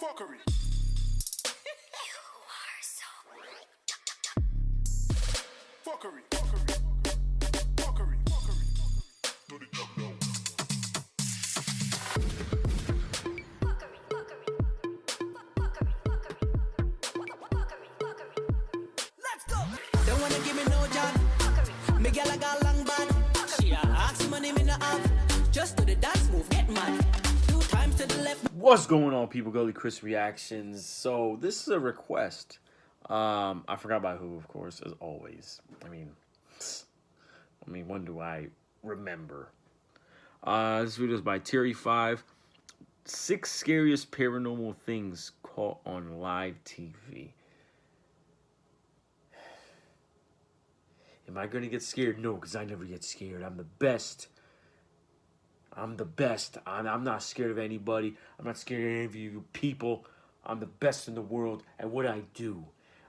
Fuckery. Fuckery. Fuckery. Let's go. Don't wanna give me no job. Me gal I got long bad. She ask money me no have. Just do the dance move, get mad. 2 times to the left. What's going on, people? Gully Chris Reactions. So this is a request. I forgot by who, of course, as always. I mean, when do I remember? This video is by Terry5. 6 scariest paranormal things caught on live TV. Am I gonna get scared? No, because I never get scared. I'm the best. I'm the best. I'm not scared of anybody. I'm not scared of any of you people. I'm the best in the world at what I do.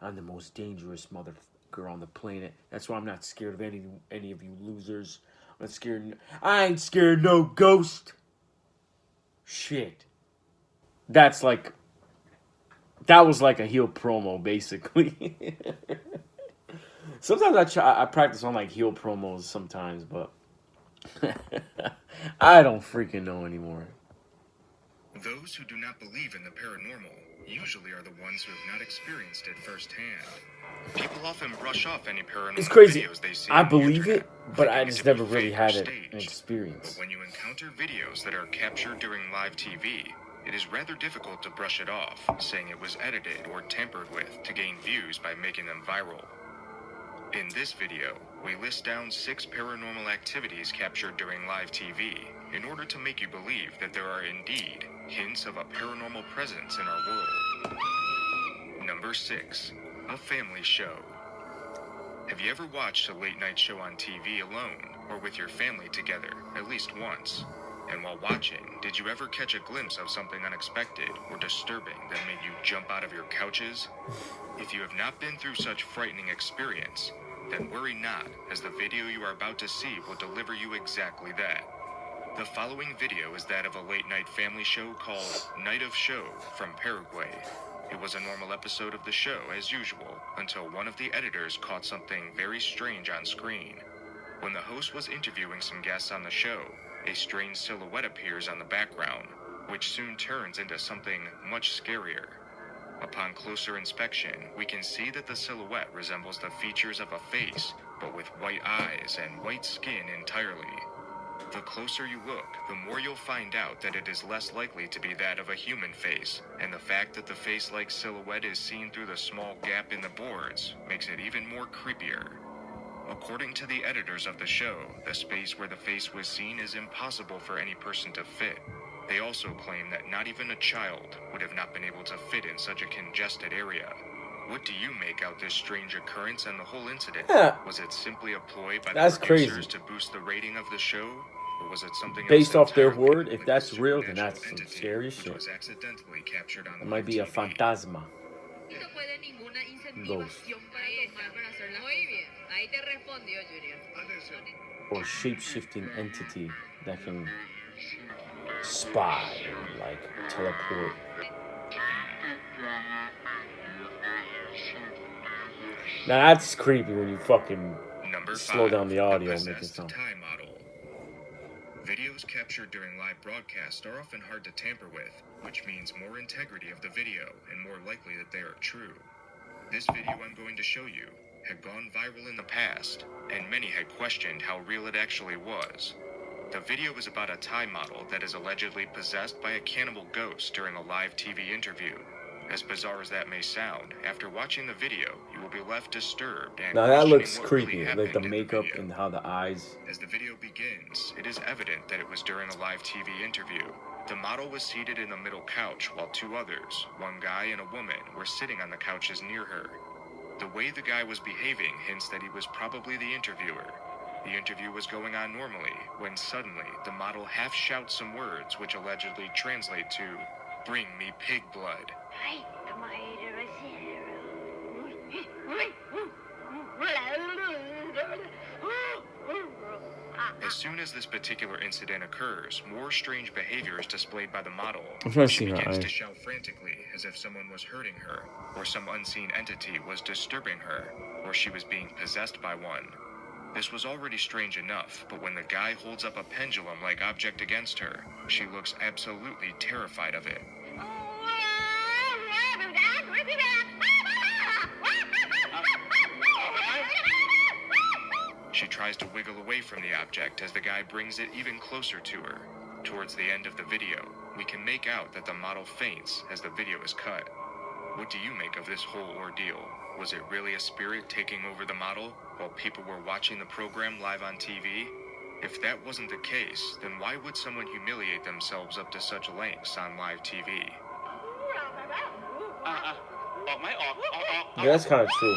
I'm the most dangerous motherfucker on the planet. That's why I'm not scared of any of you losers. I'm not scared. I ain't scared no ghost. Shit. That was like a heel promo, basically. Sometimes I practice on like heel promos sometimes, but I don't freaking know anymore. Those who do not believe in the paranormal usually are the ones who have not experienced it firsthand. People often brush off any paranormal It's crazy. videos they see I on the believe internet, it, but I thinking just it to be never really fake or had an staged. experience. But when you encounter videos that are captured during live TV, it is rather difficult to brush it off, saying it was edited or tampered with to gain views by making them viral. In this video, we list down 6 paranormal activities captured during live TV in order to make you believe that there are indeed hints of a paranormal presence in our world. Number 6. A family show. Have you ever watched a late night show on TV alone or with your family together at least once? And while watching, did you ever catch a glimpse of something unexpected or disturbing that made you jump out of your couches? If you have not been through such frightening experience, then worry not, as the video you are about to see will deliver you exactly that. The following video is that of a late-night family show called Night of Show from Paraguay. It was a normal episode of the show as usual, until one of the editors caught something very strange on screen. When the host was interviewing some guests on the show, a strange silhouette appears on the background, which soon turns into something much scarier. Upon closer inspection, we can see that the silhouette resembles the features of a face, but with white eyes and white skin entirely. The closer you look, the more you'll find out that it is less likely to be that of a human face, and the fact that the face-like silhouette is seen through the small gap in the boards makes it even more creepier. According to the editors of the show, the space where the face was seen is impossible for any person to fit. They also claim that not even a child would have not been able to fit in such a congested area. What do you make out this strange occurrence and the whole incident? Yeah. Was it simply a ploy by That's the producers crazy. to boost the rating of the show? Or was it something Based else off their entirely, word, if like that's a real, then supernatural that's some entity scary which shit. was accidentally captured on It might be a live TV? fantasma. Ghost. Or shape-shifting entity that can spy, like teleport. Now that's creepy when you fucking Number slow 5, down the audio, the make it possessed sound. tie model. Videos captured during live broadcasts are often hard to tamper with, which means more integrity of the video and more likely that they are true. This video I'm going to show you had gone viral in the past, and many had questioned how real it actually was. The video is about a Thai model that is allegedly possessed by a cannibal ghost during a live TV interview. As bizarre as that may sound, after watching the video, you will be left disturbed and Now that questioning looks what really creepy, like happened the in the makeup video. and how the eyes. As the video begins, it is evident that it was during a live TV interview. The model was seated in the middle couch while 2 others, one guy and a woman, were sitting on the couches near her. The way the guy was behaving hints that he was probably the interviewer. The interview was going on normally when suddenly the model half shouts some words which allegedly translate to, "Bring me pig blood." As soon as this particular incident occurs, more strange behavior is displayed by the model. I'm trying to She see her begins eye. to shout frantically as if someone was hurting her, or some unseen entity was disturbing her, or she was being possessed by one. This was already strange enough, but when the guy holds up a pendulum-like object against her, she looks absolutely terrified of it. She tries to wiggle away from the object as the guy brings it even closer to her. Towards the end of the video, we can make out that the model faints as the video is cut. What do you make of this whole ordeal? Was it really a spirit taking over the model while people were watching the program live on TV? If that wasn't the case, then why would someone humiliate themselves up to such lengths on live TV? Yeah, that's kind of true.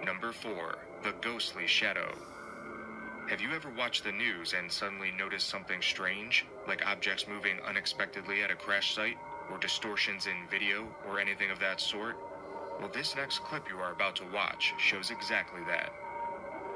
Number 4. The Ghostly Shadow. Have you ever watched the news and suddenly noticed something strange, like objects moving unexpectedly at a crash site, or distortions in video, or anything of that sort? Well, this next clip you are about to watch shows exactly that.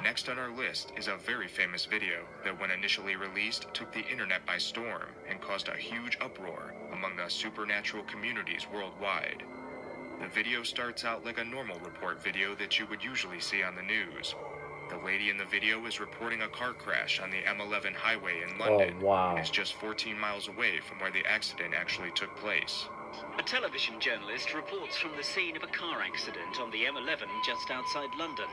Next on our list is a very famous video that when initially released took the internet by storm and caused a huge uproar among the supernatural communities worldwide. The video starts out like a normal report video that you would usually see on the news. The lady in the video is reporting a car crash on the M11 highway in London. Oh, wow. And is just 14 miles away from where the accident actually took place. A television journalist reports from the scene of a car accident on the M11 just outside London.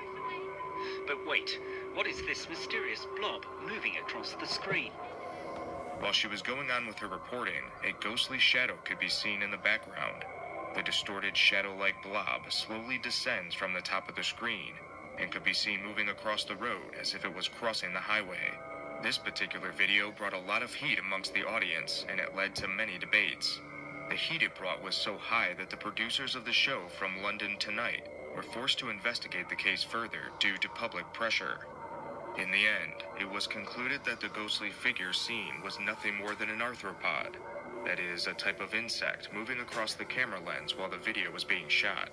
But wait, what is this mysterious blob moving across the screen? While she was going on with her reporting, a ghostly shadow could be seen in the background. The distorted shadow-like blob slowly descends from the top of the screen and could be seen moving across the road as if it was crossing the highway. This particular video brought a lot of heat amongst the audience, and it led to many debates. The heat it brought was so high that the producers of the show From London Tonight were forced to investigate the case further due to public pressure. In the end, it was concluded that the ghostly figure seen was nothing more than an arthropod. That is, a type of insect moving across the camera lens while the video was being shot.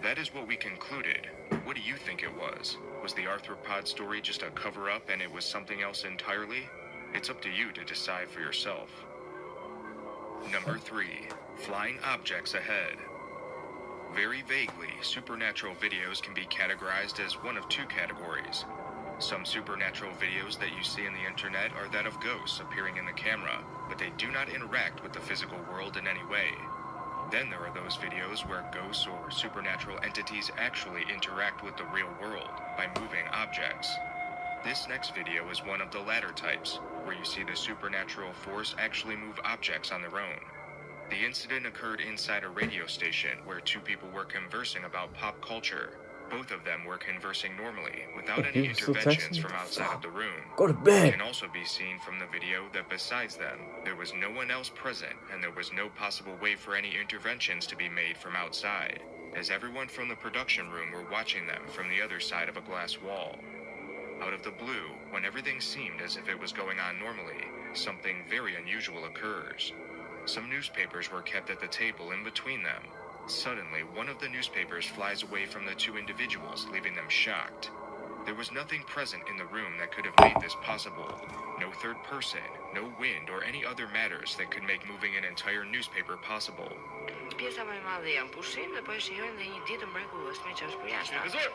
That is what we concluded. What do you think it was? Was the arthropod story just a cover-up and it was something else entirely? It's up to you to decide for yourself. Number 3. Flying objects ahead. Very vaguely, supernatural videos can be categorized as one of two categories. Some supernatural videos that you see on the internet are that of ghosts appearing in the camera, but they do not interact with the physical world in any way. Then there are those videos where ghosts or supernatural entities actually interact with the real world by moving objects. This next video is one of the latter types, where you see the supernatural force actually move objects on their own. The incident occurred inside a radio station where two people were conversing about pop culture. Both of them were conversing normally, without any people still interventions texting? from outside of the room. Go to It bed. can also be seen from the video that besides them, there was no one else present and there was no possible way for any interventions to be made from outside, as everyone from the production room were watching them from the other side of a glass wall. Out of the blue, when everything seemed as if it was going on normally, something very unusual occurs. Some newspapers were kept at the table in between them. Suddenly, one of the newspapers flies away from the two individuals, leaving them shocked. There was nothing present in the room that could have made this possible. No third person, no wind, or any other matters that could make moving an entire newspaper possible. Piesamy mali ampusy, напиши не дідом бракує смічаш поясна.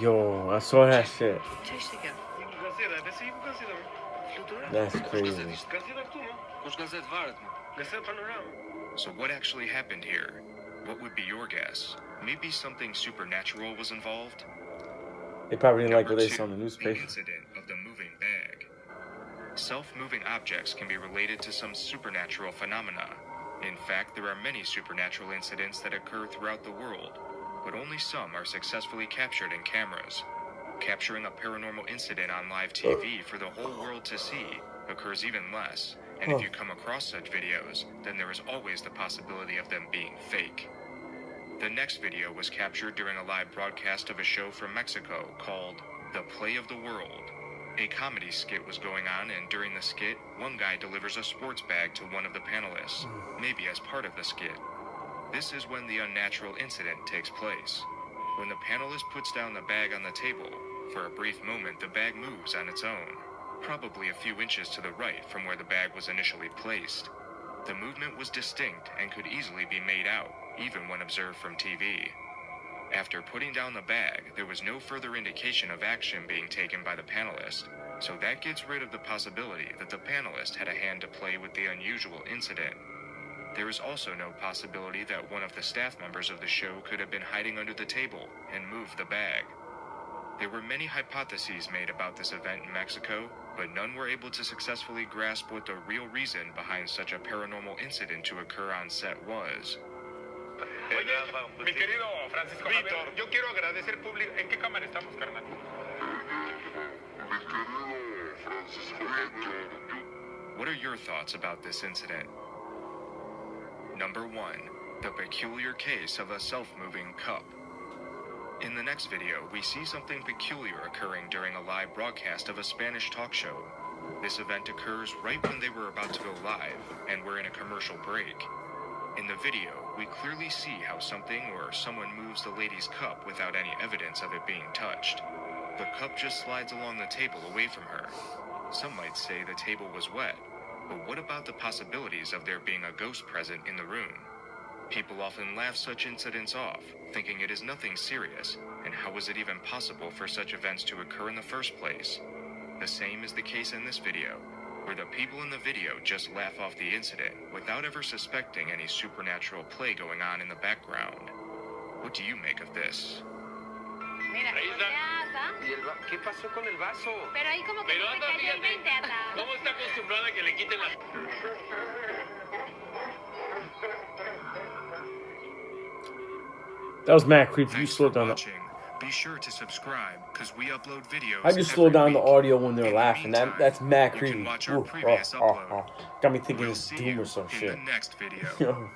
Yo, I saw that shit. Cześć таке. That's crazy. So what actually happened here? What would be your guess? Maybe something supernatural was involved? They probably didn't like what Number they saw in the two, newspaper. The incident of the moving bag. Self-moving objects can be related to some supernatural phenomena. In fact, there are many supernatural incidents that occur throughout the world, but only some are successfully captured in cameras. Capturing a paranormal incident on live TV for the whole world to see occurs even less, and if you come across such videos, then there is always the possibility of them being fake. The next video was captured during a live broadcast of a show from Mexico called The Play of the World. A comedy skit was going on, and during the skit, one guy delivers a sports bag to one of the panelists, maybe as part of the skit. This is when the unnatural incident takes place. When the panelist puts down the bag on the table, for a brief moment the bag moves on its own, probably a few inches to the right from where the bag was initially placed. The movement was distinct and could easily be made out, even when observed from TV. After putting down the bag, there was no further indication of action being taken by the panelist, so that gets rid of the possibility that the panelist had a hand to play with the unusual incident. There is also no possibility that one of the staff members of the show could have been hiding under the table and moved the bag. There were many hypotheses made about this event in Mexico, but none were able to successfully grasp what the real reason behind such a paranormal incident to occur on set was. Oye, mi querido Francisco Javier, yo quiero agradecer público. ¿En qué cámara estamos, carnal? What are your thoughts about this incident? Number 1. The peculiar case of a self-moving cup. In the next video, we see something peculiar occurring during a live broadcast of a Spanish talk show. This event occurs right when they were about to go live, and we're in a commercial break. In the video, we clearly see how something or someone moves the lady's cup without any evidence of it being touched. The cup just slides along the table away from her. Some might say the table was wet, but what about the possibilities of there being a ghost present in the room? People often laugh such incidents off, thinking it is nothing serious, and how is it even possible for such events to occur in the first place? The same is the case in this video, where the people in the video just laugh off the incident without ever suspecting any supernatural play going on in the background. What do you make of this? Mira, Ahí está. volteada. ¿Qué pasó con el vaso? Pero ahí como que Pero no me anda, cayó el fíjate, 20 atrás. ¿cómo está acostumbrada a que le quiten la... That was mad creepy. You Thanks slowed for down. watching. Be sure to subscribe, because we upload videos. I just slow every down the week. audio when they're In the laughing. meantime, That's mad you creepy. can watch our Ooh, previous upload. Got me thinking We'll it's see Doom you or some in shit. the next video. Yo.